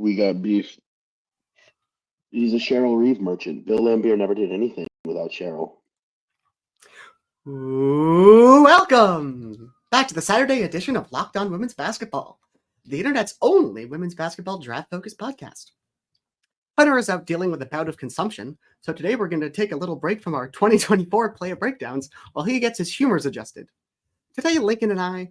We got beef. He's a Cheryl Reeve merchant. Bill Laimbeer never did anything without Cheryl. Ooh, welcome back to the Saturday edition of Locked On Women's Basketball, the internet's only women's basketball draft-focused podcast. Hunter is out dealing with a bout of consumption, so today we're going to take a little break from our 2024 player breakdowns while he gets his humors adjusted. Today, Lincoln and I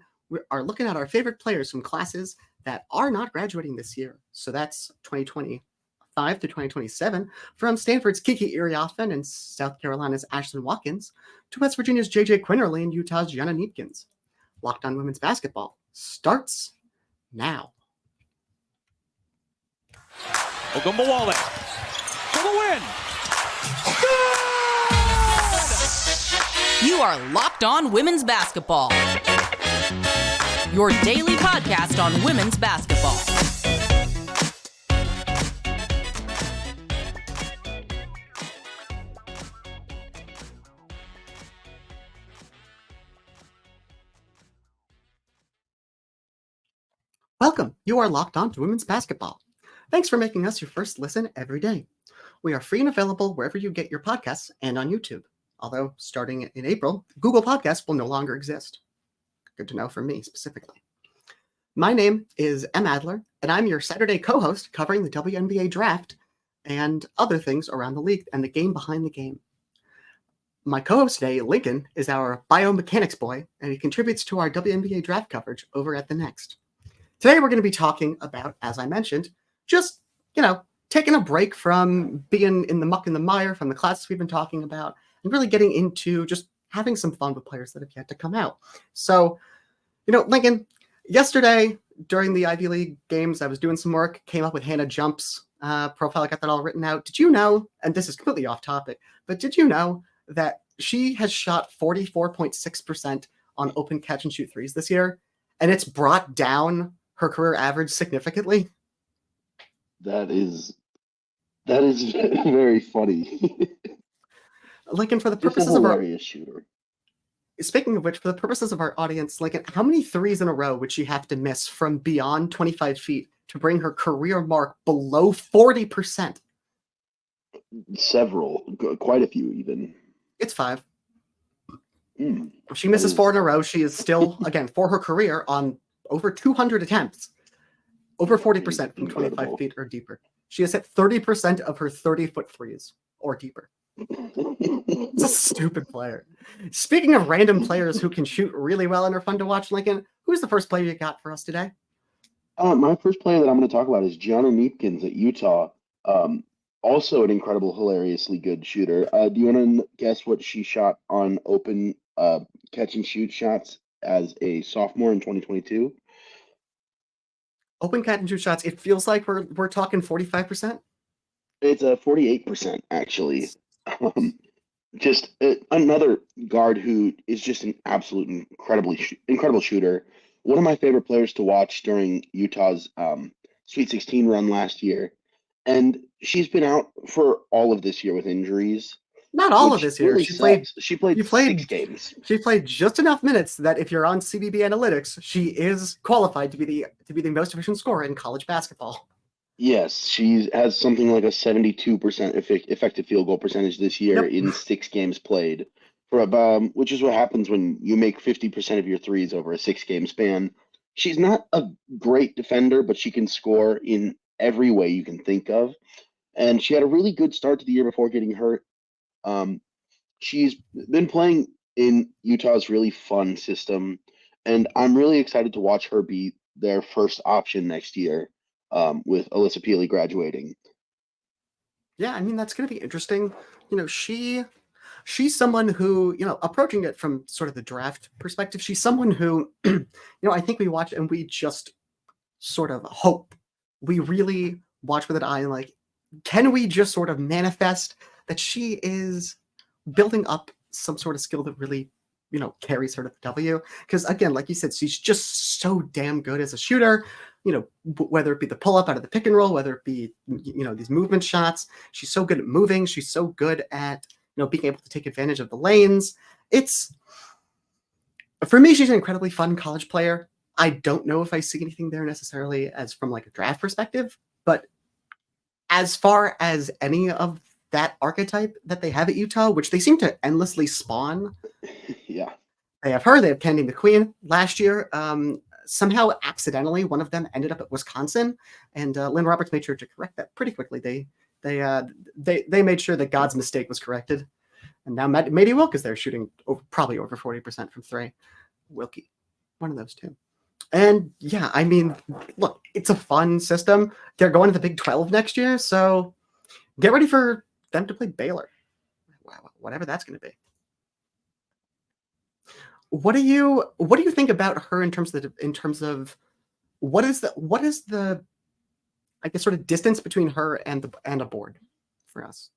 are looking at our favorite players from classes that are not graduating this year. So that's 2025 to 2027, from Stanford's Kiki Iriafen and South Carolina's Ashlyn Watkins to West Virginia's JJ Quinterly and Utah's Gianna Neepkins. Locked On Women's Basketball starts now. Ogunbowale for the win. Good! You are Locked On Women's Basketball, your daily podcast on women's basketball. Welcome. You are Locked On to Women's Basketball. Thanks for making us your first listen every day. We are free and available wherever you get your podcasts and on YouTube. Although, starting in April, Google Podcasts will no longer exist. Good to know for me specifically. My name is Em Adler, and I'm your Saturday co-host covering the WNBA Draft and other things around the league and the game behind the game. My co-host today, Lincoln, is our biomechanics boy, and he contributes to our WNBA Draft coverage over at The Next. Today, we're going to be talking about, as I mentioned, just, taking a break from being in the muck and the mire from the classes we've been talking about and really getting into just having some fun with players that have yet to come out. So, Lincoln, yesterday during the Ivy League games, I was doing some work, came up with Hannah Jump's profile. I got that all written out. Did you know, and this is completely off topic, but did you know that she has shot 44.6% on open catch and shoot threes this year? And it's brought down her career average significantly? That is very funny. Lincoln, for the purposes of our shooter. Speaking of which, for the purposes of our audience, Lincoln, how many threes in a row would she have to miss from beyond 25 feet to bring her career mark below 40%? Several, quite a few even. It's 5. If she misses 4 in a row, she is still, again, for her career, on over 200 attempts, over 40% from 25 feet or deeper. She has hit 30% of her 30-foot threes or deeper. It's a stupid player. Speaking of random players who can shoot really well and are fun to watch, Lincoln, who's the first player you got for us today? My first player that I'm going to talk about is Gianna Neepkins at Utah. Also an incredible, hilariously good shooter. Do you want to guess what she shot on open catch and shoot shots as a sophomore in 2022? Open catch and shoot shots. It feels like we're talking 45%. It's a 48% actually. Just another guard who is just an absolute incredible shooter. One of my favorite players to watch during Utah's Sweet 16 run last year, and she's been out for all of this year with injuries. Not all of this year. Really she played 6 games. She played just enough minutes that if you're on CBB Analytics, she is qualified to be the most efficient scorer in college basketball. Yes, she has something like a 72% effective field goal percentage this year in 6 games played, which is what happens when you make 50% of your threes over a 6-game span. She's not a great defender, but she can score in every way you can think of. And she had a really good start to the year before getting hurt. She's been playing in Utah's really fun system, and I'm really excited to watch her be their first option next year, with Alyssa Peely graduating. Yeah, I mean, that's going to be interesting. She's someone who, approaching it from sort of the draft perspective, she's someone who, I think we watch and we just sort of hope. We really watch with an eye and like, can we just sort of manifest that she is building up some sort of skill that really, carries her to the W? Because again, like you said, she's just so damn good as a shooter, whether it be the pull up out of the pick and roll, whether it be, these movement shots. She's so good at moving. She's so good at, being able to take advantage of the lanes. For me, she's an incredibly fun college player. I don't know if I see anything there necessarily as from like a draft perspective, But as far as any of that archetype that they have at Utah, which they seem to endlessly spawn, Yeah. they have her, they have Candy McQueen. Last year, somehow accidentally, one of them ended up at Wisconsin, and Lynn Roberts made sure to correct that pretty quickly. They made sure that God's mistake was corrected, and now Mady Wilk is there shooting probably over 40% from three. Wilkie, one of those two. And yeah, I mean, look, it's a fun system. They're going to the Big 12 next year, so get ready for them to play Baylor, whatever that's going to be. What do you think about her in terms of what is the I guess sort of distance between her and a board for us?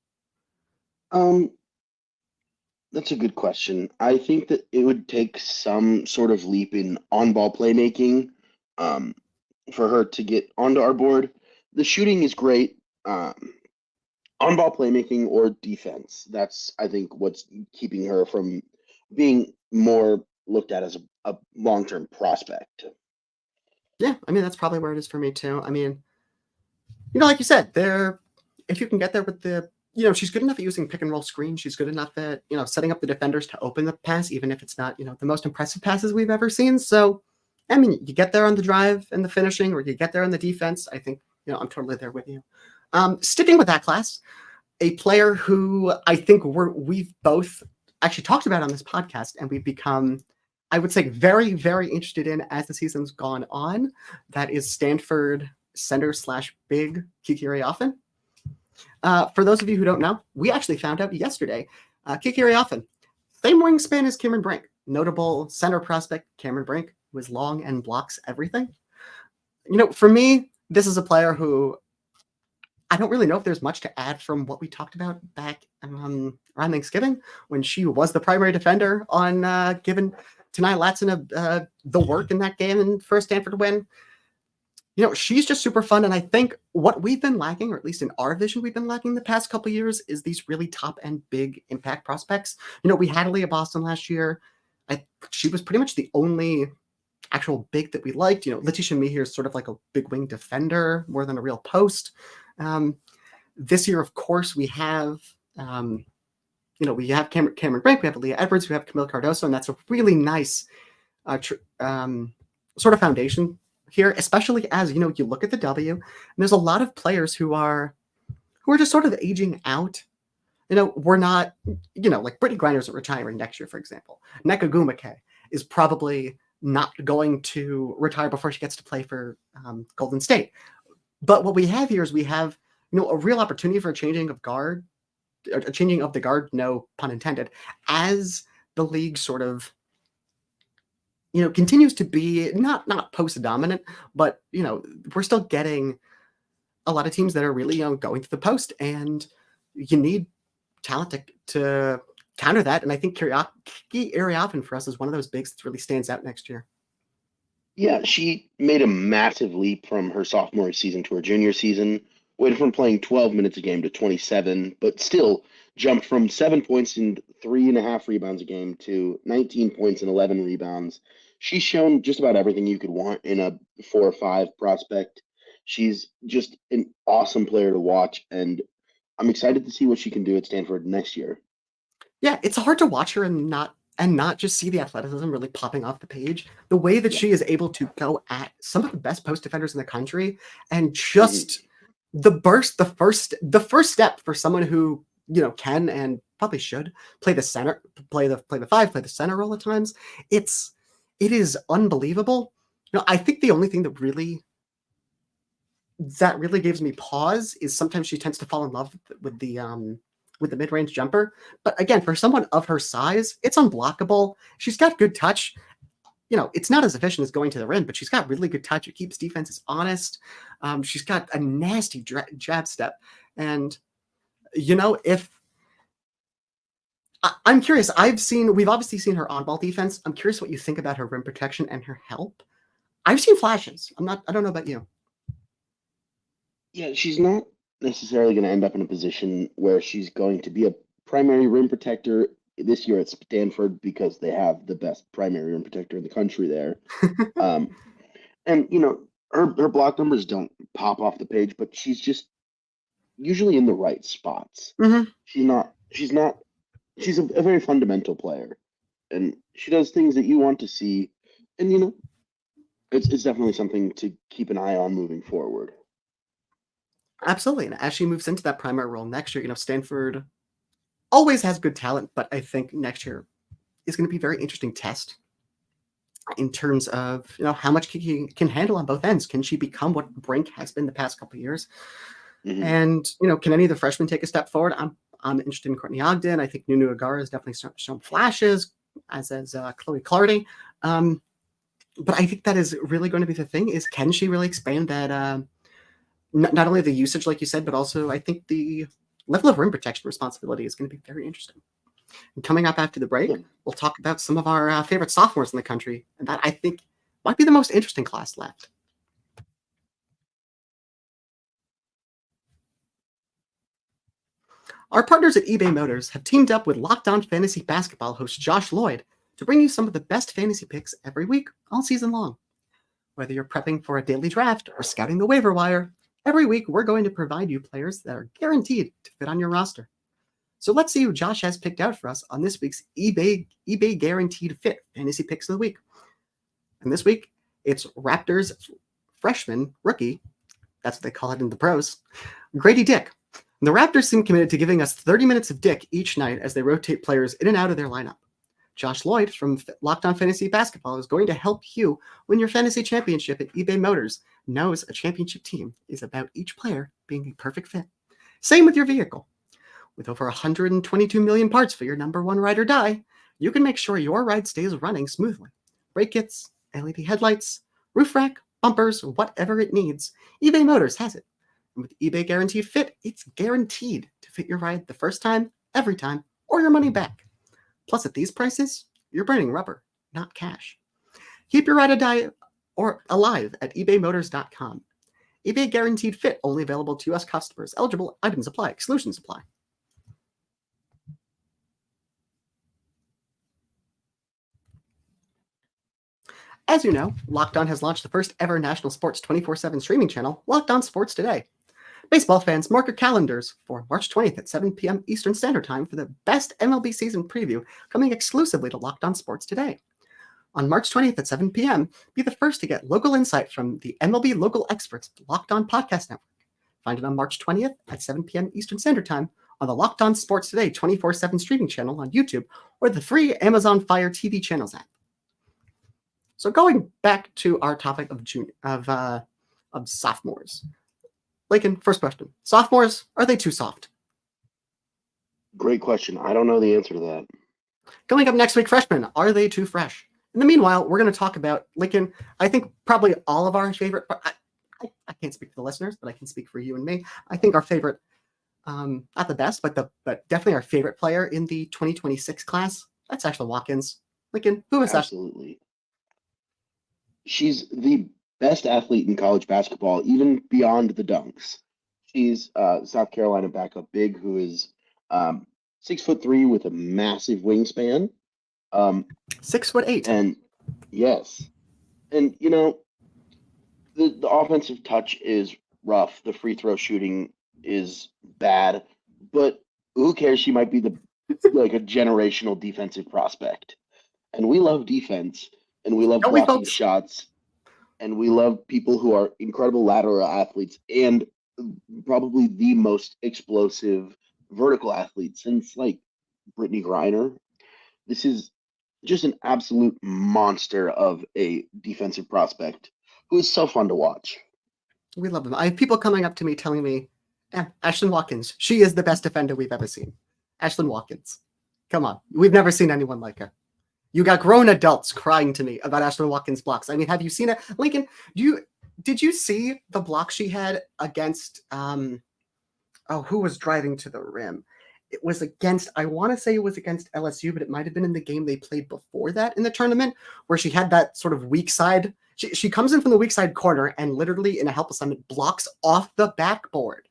That's a good question. I think that it would take some sort of leap in on-ball playmaking for her to get onto our board. The shooting is great. On-ball playmaking or defense, that's, I think, what's keeping her from being more looked at as a long-term prospect. Yeah, I mean, that's probably where it is for me too. I mean, like you said, if you can get there with the, she's good enough at using pick and roll screen. She's good enough at, setting up the defenders to open the pass, even if it's not, the most impressive passes we've ever seen. So, I mean, you get there on the drive and the finishing, or you get there on the defense. I think, I'm totally there with you. Sticking with that class, a player who I think we've both actually talked about on this podcast, and we've become, I would say, very, very interested in as the season's gone on. That is Stanford center/big Kiki Iriafen. For those of you who don't know, we actually found out yesterday, Kiki Iriafen, same wingspan as Cameron Brink. Notable center prospect, Cameron Brink, was long and blocks everything. For me, this is a player who I don't really know if there's much to add from what we talked about back around Thanksgiving when she was the primary defender on giving Tanai Latson the work in that game and for a Stanford win. She's just super fun. And I think what we've been lacking, or at least in our vision, we've been lacking the past couple of years, is these really top end big impact prospects. We had Aaliyah Boston last year. She was pretty much the only actual big that we liked. Letitia Mehier is sort of like a big wing defender more than a real post. This year, of course, we have, we have Cameron Brink, we have Aaliyah Edwards, we have Camille Cardoso, and that's a really nice sort of foundation here, especially as, you look at the W, and there's a lot of players who are just sort of aging out. We're not, like Brittany Griner's retiring next year, for example. Nneka Gumake is probably not going to retire before she gets to play for Golden State. But what we have here is we have, a real opportunity for a changing of the guard, no pun intended, as the league sort of, continues to be not post-dominant, but, we're still getting a lot of teams that are really, going to the post, and you need talent to counter that. And I think Kiki Iriafen for us is one of those bigs that really stands out next year. Yeah, she made a massive leap from her sophomore season to her junior season, went from playing 12 minutes a game to 27, but still jumped from 7 points and 3.5 rebounds a game to 19 points and 11 rebounds. She's shown just about everything you could want in a 4 or 5 prospect. She's just an awesome player to watch, and I'm excited to see what she can do at Stanford next year. Yeah, it's hard to watch her and not just see the athleticism really popping off the page. The way that she is able to go at some of the best post defenders in the country, and just the first step for someone who, can and probably should play the center, play the 5, play the center role at times. It is unbelievable. I think the only thing that really gives me pause is sometimes she tends to fall in love with the mid-range jumper. But again, for someone of her size, it's unblockable. She's got good touch. It's not as efficient as going to the rim, but she's got really good touch. It keeps defenses honest. She's got a nasty jab step. And, if I'm curious, we've obviously seen her on-ball defense. I'm curious what you think about her rim protection and her help. I've seen flashes. I don't know about you. Yeah, she's not necessarily going to end up in a position where she's going to be a primary rim protector this year at Stanford, because they have the best primary rim protector in the country there. And, her block numbers don't pop off the page, but she's just usually in the right spots. Mm-hmm. She's a very fundamental player, and she does things that you want to see, and it's definitely something to keep an eye on moving forward. Absolutely. And as she moves into that primary role next year, Stanford always has good talent, but I think next year is going to be a very interesting test in terms of, how much Kiki can handle on both ends. Can she become what Brink has been the past couple of years? Mm-hmm. And, can any of the freshmen take a step forward? I'm interested in Courtney Ogden. I think Nunu Agara has definitely shown flashes, as has Chloe Clardy. But I think that is really going to be the thing, is can she really expand that, not only the usage, like you said, but also I think the level of rim protection responsibility is going to be very interesting. And coming up after the break, we'll talk about some of our favorite sophomores in the country, and that I think might be the most interesting class left. Our partners at eBay Motors have teamed up with Locked On Fantasy Basketball host Josh Lloyd to bring you some of the best fantasy picks every week, all season long. Whether you're prepping for a daily draft or scouting the waiver wire, every week we're going to provide you players that are guaranteed to fit on your roster. So let's see who Josh has picked out for us on this week's eBay Guaranteed Fit Fantasy Picks of the Week. And this week, it's Raptors freshman rookie, that's what they call it in the pros, Grady Dick. And the Raptors seem committed to giving us 30 minutes of Dick each night as they rotate players in and out of their lineup. Josh Lloyd from Locked On Fantasy Basketball is going to help you win your fantasy championship at eBay Motors. Knows a championship team is about each player being a perfect fit. Same with your vehicle. With over 122 million parts for your number one ride or die, you can make sure your ride stays running smoothly. Brake kits, LED headlights, roof rack, bumpers, whatever it needs, eBay Motors has it. And with eBay Guaranteed Fit, it's guaranteed to fit your ride the first time, every time, or your money back. Plus, at these prices, you're burning rubber, not cash. Keep your ride or die or alive at ebaymotors.com. eBay Guaranteed Fit, only available to U.S. customers. Eligible items apply. Exclusions apply. As you know, Locked On has launched the first ever national sports 24/7 streaming channel, Locked On Sports Today. Baseball fans, mark your calendars for March 20th at 7 p.m. Eastern Standard Time for the best MLB season preview coming exclusively to Locked On Sports Today. On March 20th at 7 p.m., be the first to get local insight from the MLB local experts at Locked On Podcast Network. Find it on March 20th at 7 p.m. Eastern Standard Time on the Locked On Sports Today 24/7 streaming channel on YouTube or the free Amazon Fire TV channels app. So going back to our topic of sophomores. Lincoln, first question. Sophomores, are they too soft? Great question. I don't know the answer to that. Coming up next week, freshmen, are they too fresh? In the meanwhile, we're going to talk about, Lincoln, I think probably all of our favorite, I can't speak for the listeners, but I can speak for you and me. I think our favorite, not the best, but definitely our favorite player in the 2026 class, that's Ashlyn Watkins. Lincoln, who is that? Absolutely. She's the best athlete in college basketball, even beyond the dunks. She's South Carolina backup big who is 6'3" with a massive wingspan. 6'8". And yes. And the offensive touch is rough. The free throw shooting is bad. But who cares? She might be like a generational defensive prospect. And we love defense. And we love blocking shots, and we love people who are incredible lateral athletes and probably the most explosive vertical athlete since, like, Brittany Griner. This is just an absolute monster of a defensive prospect who is so fun to watch. We love him. I have people coming up to me telling me, Ashlyn Watkins, she is the best defender we've ever seen. Ashlyn Watkins. Come on. We've never seen anyone like her. You got grown adults crying to me about Ashlyn Watkins' blocks. I mean, have you seen it? Lincoln, did you see the block she had against, who was driving to the rim? It was against, I want to say it was against LSU, but it might have been in the game they played before that in the tournament, where she had that sort of weak side. She comes in from the weak side corner and literally in a help assignment blocks off the backboard.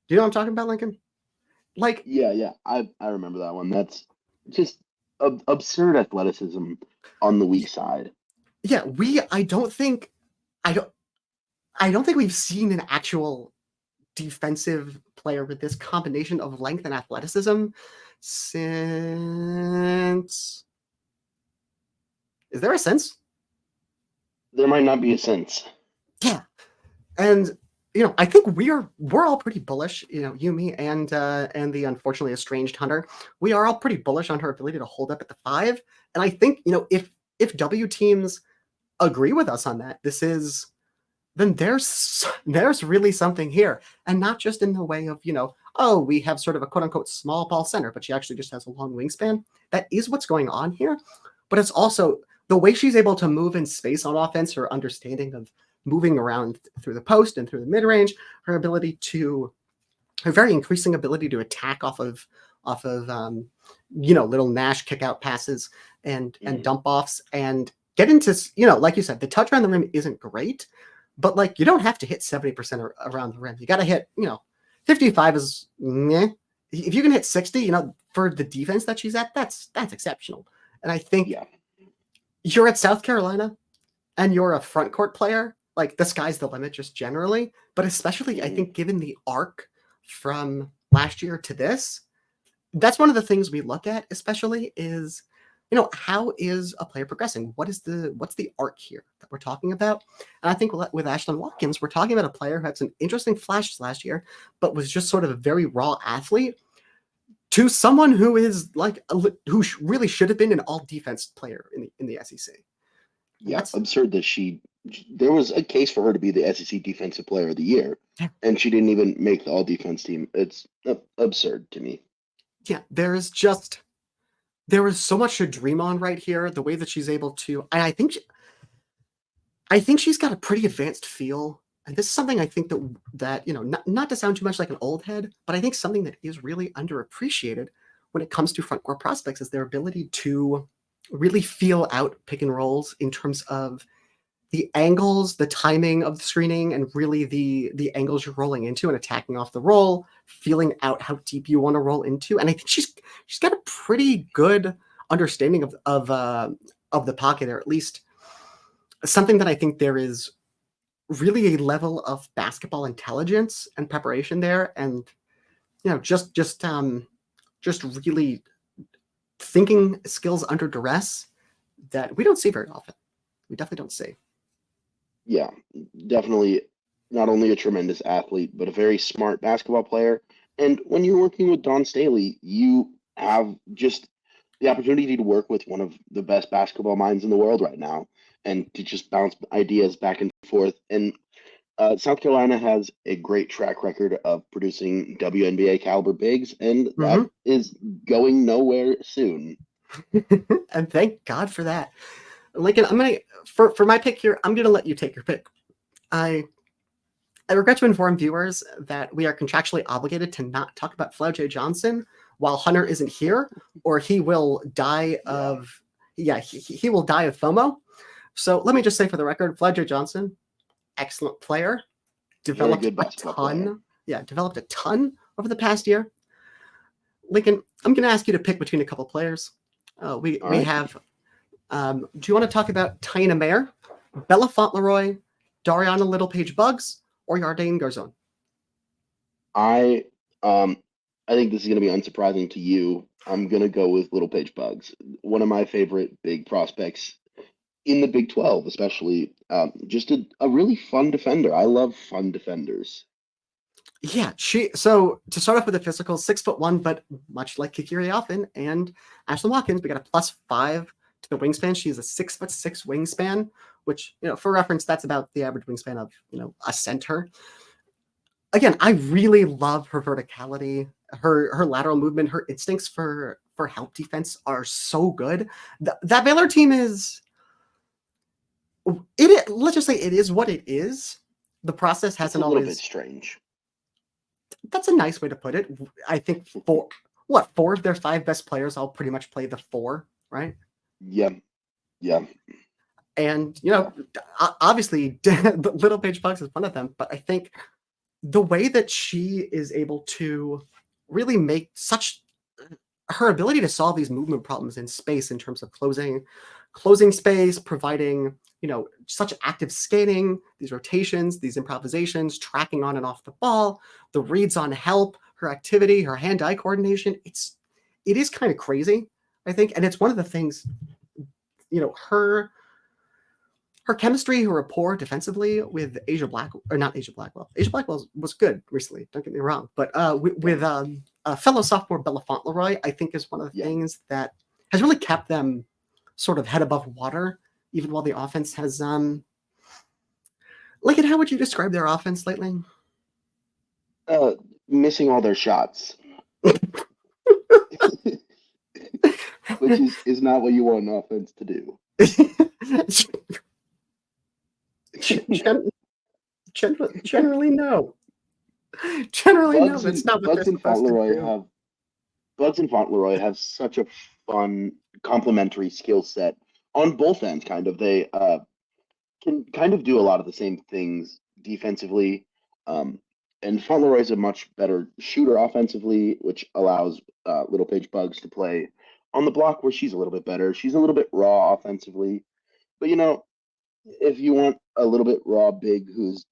Do you know what I'm talking about, Lincoln? Like, yeah, I remember that one. That's just absurd athleticism on the weak side. Yeah, I don't think we've seen an actual defensive player with this combination of length and athleticism since. Is there a sense? There might not be a sense. Yeah. And I think we're all pretty bullish, you, me, and the unfortunately estranged Hunter. We are all pretty bullish on her ability to hold up at the 5. And I think, if W teams agree with us on that, then there's really something here. And not just in the way of, we have sort of a quote unquote small ball center, but she actually just has a long wingspan. That is what's going on here. But it's also the way she's able to move in space on offense, her understanding of moving around through the post and through the mid-range, her very increasing ability to attack off of little Nash kick-out passes and dump-offs and get into, like you said, the touch around the rim isn't great, but you don't have to hit 70% around the rim. You got to hit, 55 is meh. If you can hit 60, for the defense that she's at, that's exceptional. And I think you're at South Carolina and you're a front court player, the sky's the limit just generally, but especially I think given the arc from last year to this, that's one of the things we look at, especially is, how is a player progressing? What's the arc here that we're talking about? And I think with Ashlyn Watkins, we're talking about a player who had some interesting flashes last year, but was just sort of a very raw athlete to someone who is who really should have been an all defense player in the SEC. Yeah, that's absurd that there was a case for her to be the SEC Defensive Player of the Year, and she didn't even make the all defense team. It's absurd to me. Yeah, there is so much to dream on right here. The way that she's able to, and I think she's got a pretty advanced feel. And this is something I think that not to sound too much like an old head, but I think something that is really underappreciated when it comes to front court prospects is their ability to really feel out pick and rolls in terms of the angles, the timing of the screening, and really the angles you're rolling into and attacking off the roll, feeling out how deep you want to roll into. And I think she's got a pretty good understanding of the pocket, or at least something that I think there is really a level of basketball intelligence and preparation there, and just really thinking skills under duress that we don't see very often. We definitely don't see. Yeah, definitely not only a tremendous athlete, but a very smart basketball player. And when you're working with Dawn Staley, you have just the opportunity to work with one of the best basketball minds in the world right now and to just bounce ideas back and forth. And South Carolina has a great track record of producing WNBA caliber bigs, and that is going nowhere soon. And thank God for that. Lincoln, I'm gonna for my pick here, I'm gonna let you take your pick. I regret to inform viewers that we are contractually obligated to not talk about Flo J. Johnson while Hunter isn't here, or he will die of he will die of FOMO. So let me just say for the record, Flo J. Johnson, excellent player, developed a ton over the past year. Lincoln, I'm going to ask you to pick between a couple players. We have. Do you want to talk about Taina Mayer, Bella Fauntleroy, Dariana Littlepage Buggs, or Yardane Garzon? I think this is going to be unsurprising to you. I'm going to go with Littlepage Buggs, one of my favorite big prospects in the Big 12, especially. Just a really fun defender. I love fun defenders. Yeah, so to start off with the physical, 6'1", but much like Kiki Iriafen and Ashlyn Watkins, we got a +5 to the wingspan. She has a 6'6" wingspan, which, for reference, that's about the average wingspan of, a center. Again, I really love her verticality, her lateral movement, her instincts for help defense are so good. That Baylor team is, let's just say it is what it is. The process hasn't always. It's a little bit strange. That's a nice way to put it. I think four of their 5 best players all pretty much play the 4, right? Yeah. And, obviously, Littlepage Buggs is one of them. But I think the way that she is able to really make her ability to solve these movement problems in space in terms of closing space, providing, such active skating, these rotations, these improvisations, tracking on and off the ball, the reads on help, her activity, her hand-eye coordination. It is kind of crazy, I think. And it's one of the things, her chemistry, her rapport defensively with Asia Blackwell. Asia Blackwell was good recently, don't get me wrong. But with fellow sophomore Bella Fauntleroy, I think is one of the things that has really kept them sort of head above water, even while the offense has Lincoln, how would you describe their offense lately? Missing all their shots. Which is not what you want an offense to do. Generally, no. Generally, no. That's not what Bugs and Fauntleroy have such a fun complementary skill set on both ends. Kind of, they can kind of do a lot of the same things defensively. And Fauntleroy is a much better shooter offensively, which allows Little Paige Bugs to play on the block where she's a little bit better. She's a little bit raw offensively. But, if you want a little bit raw big who's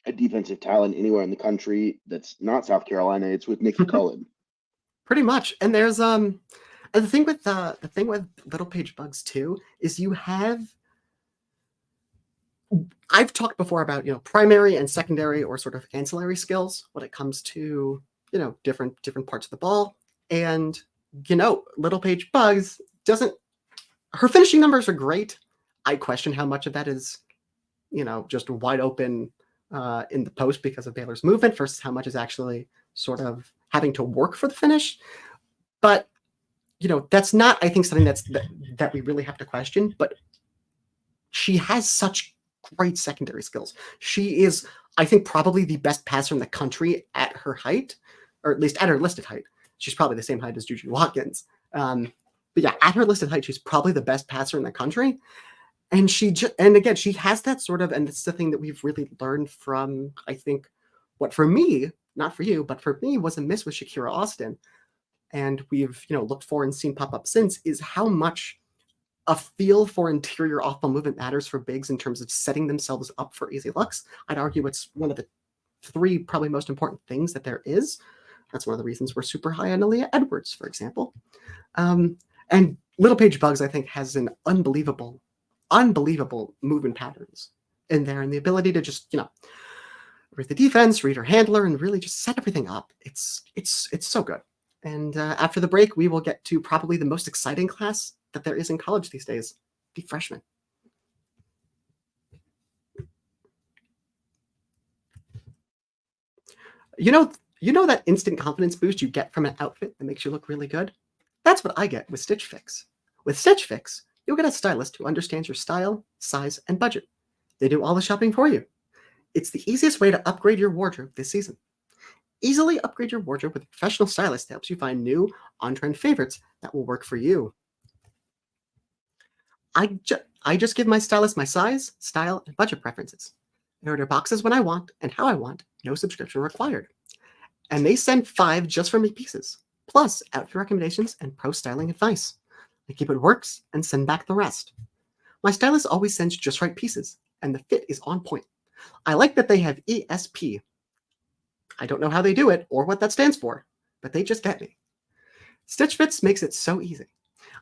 a defensive talent anywhere in the country that's not South Carolina, it's with Nikki Cullen. Pretty much. And there's and the thing with Little Paige Bugs too is I've talked before about primary and secondary or sort of ancillary skills when it comes to different parts of the ball. And Little Paige Bugs her finishing numbers are great. I question how much of that is just wide open in the post because of Baylor's movement versus how much is actually sort of having to work for the finish. But that's not, I think, something that we really have to question. But she has such great secondary skills. She is, I think, probably the best passer in the country at her height, or at least at her listed height. She's probably the same height as Juju Watkins. But yeah, at her listed height, she's probably the best passer in the country. And again, she has that sort of, and it's the thing that we've really learned from, I think, what for me, not for you, but for me was a miss with Shakira Austin. And we've, looked for and seen pop up since, is how much a feel for interior off-ball movement matters for bigs in terms of setting themselves up for easy looks. I'd argue it's one of the 3 probably most important things that there is. That's one of the reasons we're super high on Aaliyah Edwards, for example. And Little Paige Bugs, I think, has an unbelievable movement patterns in there, and the ability to just, read the defense, read her handler, and really just set everything up. It's so good. And after the break, we will get to probably the most exciting class that there is in college these days, the freshmen. You know that instant confidence boost you get from an outfit that makes you look really good? That's what I get with Stitch Fix. With Stitch Fix, you'll get a stylist who understands your style, size, and budget. They do all the shopping for you. It's the easiest way to upgrade your wardrobe this season. Easily upgrade your wardrobe with a professional stylist that helps you find new, on-trend favorites that will work for you. I just give my stylist my size, style, and budget preferences. I order boxes when I want and how I want, no subscription required. And they send 5 just for me pieces, plus outfit recommendations and pro styling advice. I keep what works and send back the rest. My stylist always sends just right pieces, and the fit is on point. I like that they have ESP. I don't know how they do it or what that stands for, but they just get me. Stitch Fix makes it so easy.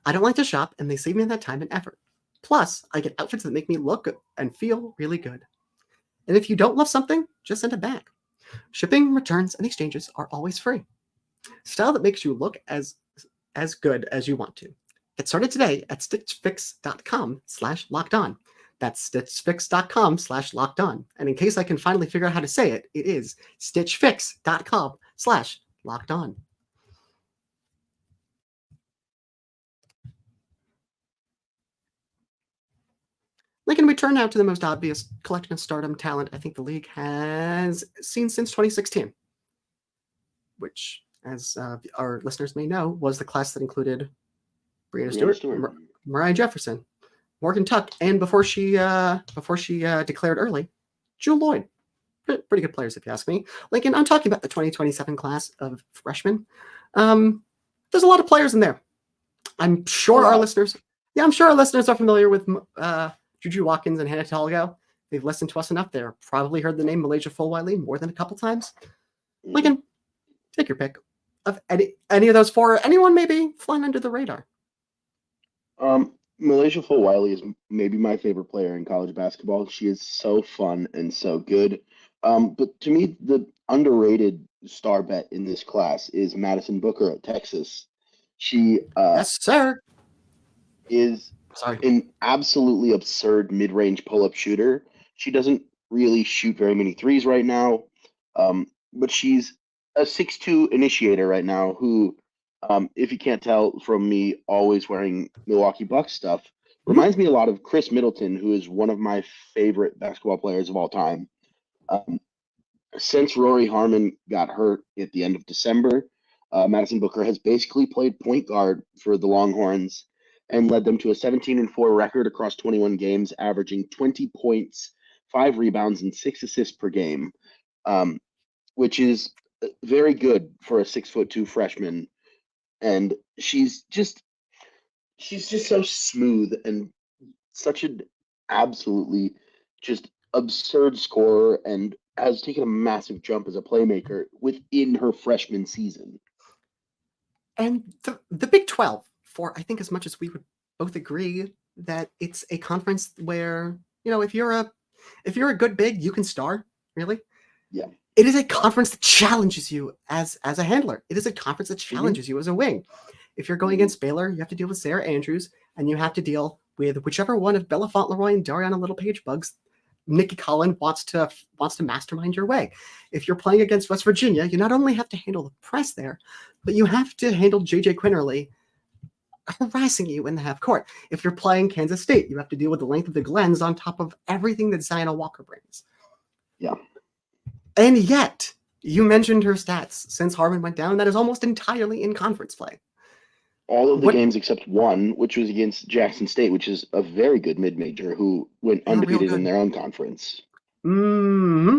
I don't like to shop, and they save me that time and effort. Plus, I get outfits that make me look good and feel really good. And if you don't love something, just send it back. Shipping, returns, and exchanges are always free. Style that makes you look as good as you want to. Get started today at stitchfix.com/lockedon. That's stitchfix.com/lockedon. And in case I can finally figure out how to say it, it is stitchfix.com/lockedon. Lincoln, we turn now to the most obvious collection of stardom talent I think the league has seen since 2016, which, as our listeners may know, was the class that included Breanna Stewart, Mariah Jefferson, Morgan Tuck, and before she declared early, Jewel Lloyd. Pretty good players, if you ask me. Lincoln, I'm talking about the 2027 class of freshmen. There's a lot of players in there. I'm sure our listeners are familiar with Juju Watkins and Hannah Talgo, they've listened to us enough. They've probably heard the name Malaysia Fulwiley more than a couple times. Lincoln, take your pick of any of those four. Anyone maybe flying under the radar? Malaysia Fulwiley is maybe my favorite player in college basketball. She is so fun and so good. But to me, the underrated star bet in this class is Madison Booker at Texas. She Yes, sir. is an absolutely absurd mid-range pull-up shooter. She doesn't really shoot very many threes right now, but she's a 6'2" initiator right now who, if you can't tell from me always wearing Milwaukee Bucks stuff, reminds me a lot of Chris Middleton, who is one of my favorite basketball players of all time. Since Rory Harmon got hurt at the end of December, Madison Booker has basically played point guard for the Longhorns and led them to a 17-4 record across 21 games, averaging 20 points, 5 rebounds, and 6 assists per game, which is very good for a 6'2" freshman. And she's just so smooth and such an absolutely just absurd scorer, and has taken a massive jump as a playmaker within her freshman season. And the Big 12, for I think as much as we would both agree that it's a conference where, if you're a good big, you can star, really. Yeah. It is a conference that challenges you as a handler. It is a conference that challenges you as a wing. If you're going against Baylor, you have to deal with Sarah Andrews, and you have to deal with whichever one of Bella Fauntleroy and Dariana Littlepage bugs Nikki Collin wants to mastermind your way. If you're playing against West Virginia, you not only have to handle the press there, but you have to handle JJ Quinterly harassing you in the half court. If you're playing Kansas State, you have to deal with the length of the Glens on top of everything that Ziona Walker brings. Yeah. And yet, you mentioned her stats since Harmon went down. That is almost entirely in conference play. All of the games except one, which was against Jackson State, which is a very good mid-major who went undefeated in their own conference. Mm-hmm.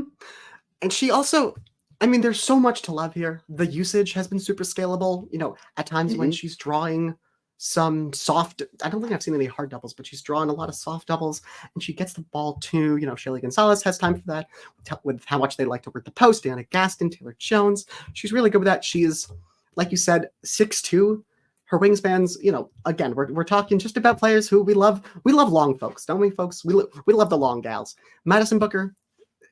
And she also, there's so much to love here. The usage has been super scalable. At times when she's drawing some soft, I don't think I've seen any hard doubles, but she's drawing a lot of soft doubles, and she gets the ball to, Shaylee Gonzalez has time for that with how much they like to work the post. Anna Gaston, Taylor Jones. She's really good with that. She is, like you said, 6'2". Her wingspans, again, we're talking just about players who we love. We love long folks, don't we, folks? We love the long gals. Madison Booker,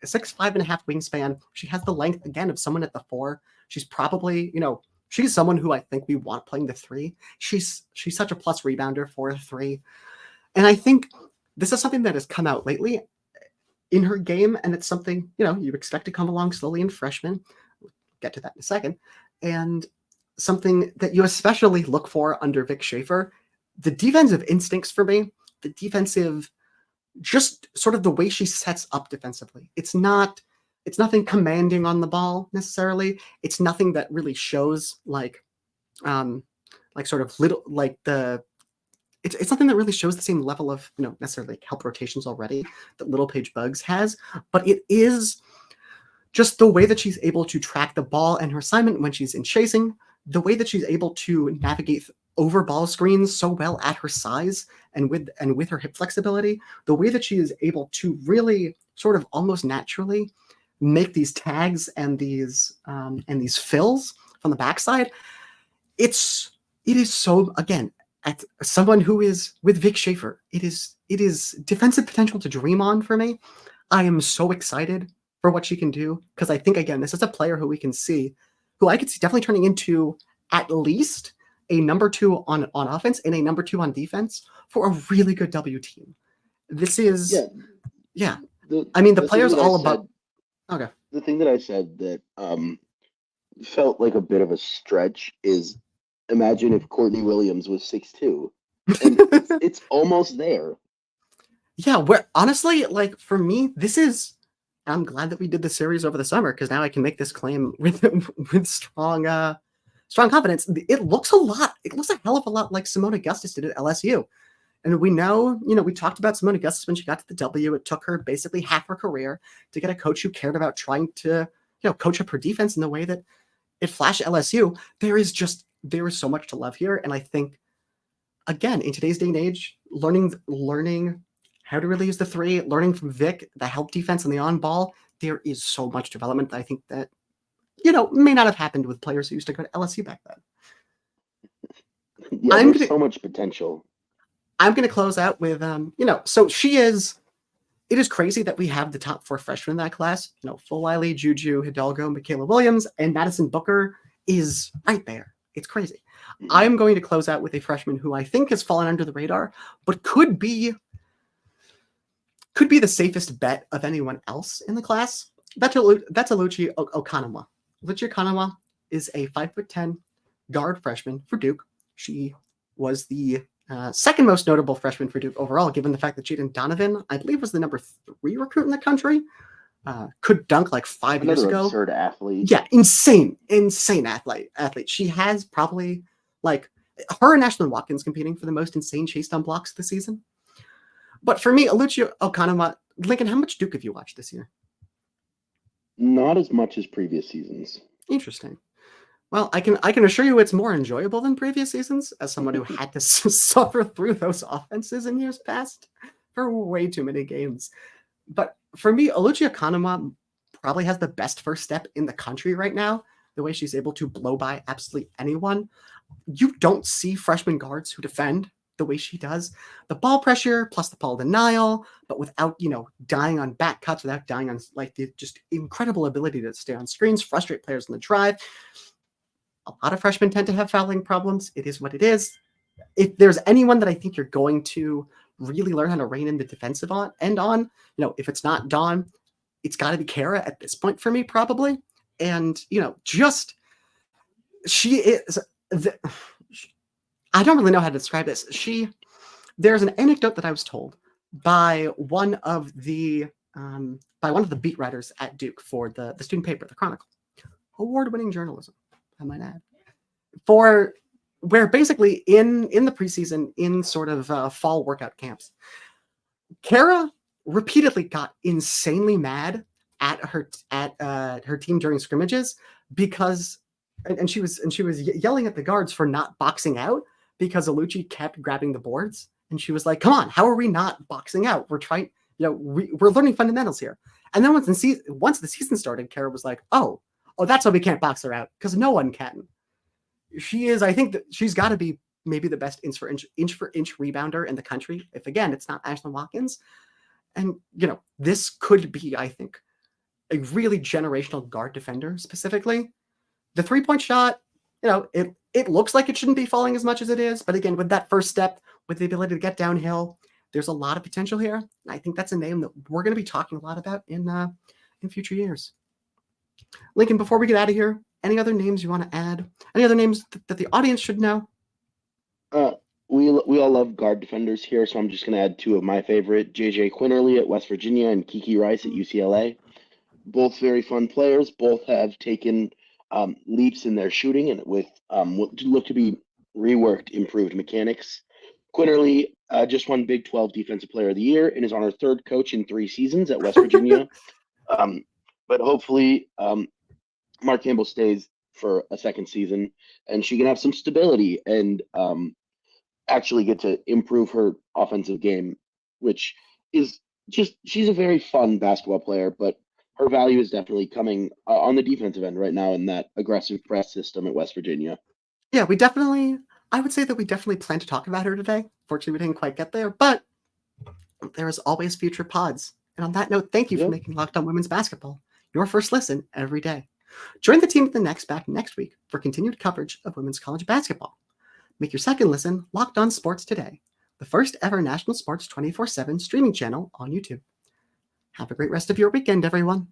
6'5.5" wingspan. She has the length, again, of someone at the 4. She's probably, she's someone who I think we want playing the 3. She's such a plus rebounder for a 3. And I think this is something that has come out lately in her game, and it's something, you expect to come along slowly in freshmen. We'll get to that in a second. And something that you especially look for under Vic Shafer, the defensive instincts for me, the defensive, just sort of the way she sets up defensively. It's nothing commanding on the ball necessarily. It's nothing that really shows like sort of little, like it's something that really shows the same level of, necessarily help rotations already that Littlepage Bugs has, but it is just the way that she's able to track the ball and her assignment when she's in chasing, the way that she's able to navigate over ball screens so well at her size and with her hip flexibility, the way that she is able to really sort of almost naturally make these tags and these fills from the backside. It is so, again, at someone who is with Vic Shafer, it is defensive potential to dream on for me. I am so excited for what she can do, because I think, again, this is a player who I could see definitely turning into at least a number 2 on offense and a number 2 on defense for a really good W team. This is, yeah. The player's all about. Okay. The thing that I said that felt like a bit of a stretch is, imagine if Courtney Williams was 6'2", and it's almost there. Yeah, where honestly, like for me, I'm glad that we did the series over the summer, because now I can make this claim with strong confidence. It looks a hell of a lot like Simone Augustus did at LSU. And we know, we talked about Simone Augustus when she got to the W. It took her basically half her career to get a coach who cared about trying to, coach up her defense in the way that it flashed LSU. There is so much to love here. And I think, again, in today's day and age, learning how to really use the three, learning from Vic, the help defense and the on ball. There is so much development that I think that, may not have happened with players who used to go to LSU back then. Yeah, there's so much potential. I'm going to close out with, so it is crazy that we have the top 4 freshmen in that class. Fulwiley, Juju, Hidalgo, Michaela Williams, and Madison Booker is right there. It's crazy. I'm going to close out with a freshman who I think has fallen under the radar, but could be the safest bet of anyone else in the class. That's Oluchi Okanwa. Oluchi Okanwa is a 5'10" guard freshman for Duke. She was the second most notable freshman for Duke overall, given the fact that Jaden Donovan, I believe, was the number 3 recruit in the country. Could dunk like 5 years ago. Absurd athlete. Yeah, insane athlete. She has probably her and Ashlyn Watkins competing for the most insane chase down blocks this season. But for me, Oluchi Okanwa, Lincoln, how much Duke have you watched this year? Not as much as previous seasons. Interesting. Well, I can assure you it's more enjoyable than previous seasons, as someone who had to suffer through those offenses in years past for way too many games. But for me, Oluchi Okanwa probably has the best first step in the country right now, the way she's able to blow by absolutely anyone. You don't see freshman guards who defend the way she does. The ball pressure plus the ball denial, but without, dying on back cuts, without dying on the just incredible ability to stay on screens, frustrate players in the drive. A lot of freshmen tend to have fouling problems. It is what it is. If there's anyone that I think you're going to really learn how to rein in the defensive end on, if it's not Dawn, it's got to be Kara at this point for me, probably. And, she is, I don't really know how to describe this. There's an anecdote that I was told by one of the beat writers at Duke for the student paper, the Chronicle. Award-winning journalism, I might add. For where basically in the preseason, in sort of fall workout camps, Kara repeatedly got insanely mad at her team during scrimmages because, and she was yelling at the guards for not boxing out because Oluchi kept grabbing the boards, and she was like, "Come on, how are we not boxing out? We're trying, we're learning fundamentals here." And then once the season started, Kara was like, "Oh, that's why we can't box her out, because no one can." I think that she's got to be maybe the best inch for inch rebounder in the country. If again, it's not Ashlyn Watkins. And, this could be, I think, a really generational guard defender specifically. The 3-point shot, it looks like it shouldn't be falling as much as it is. But again, with that first step, with the ability to get downhill, there's a lot of potential here. And I think that's a name that we're going to be talking a lot about in future years. Lincoln, before we get out of here, any other names you want to add? Any other names that the audience should know? We all love guard defenders here, so I'm just going to add 2 of my favorite, JJ Quinterly at West Virginia and Kiki Rice at UCLA. Both very fun players. Both have taken leaps in their shooting and with what look to be reworked, improved mechanics. Quinterly just won Big 12 Defensive Player of the Year and is on her 3rd coach in 3 seasons at West Virginia. But hopefully Mark Campbell stays for a 2nd season and she can have some stability and actually get to improve her offensive game, which is she's a very fun basketball player, but her value is definitely coming on the defensive end right now in that aggressive press system at West Virginia. Yeah, I would say that we definitely plan to talk about her today. Fortunately, we didn't quite get there, but there is always future pods. And on that note, thank you for making Locked On Women's Basketball your first listen every day. Join the team at the next week for continued coverage of women's college basketball. Make your second listen Locked On Sports Today, the first ever national sports 24/7 streaming channel on YouTube. Have a great rest of your weekend, everyone.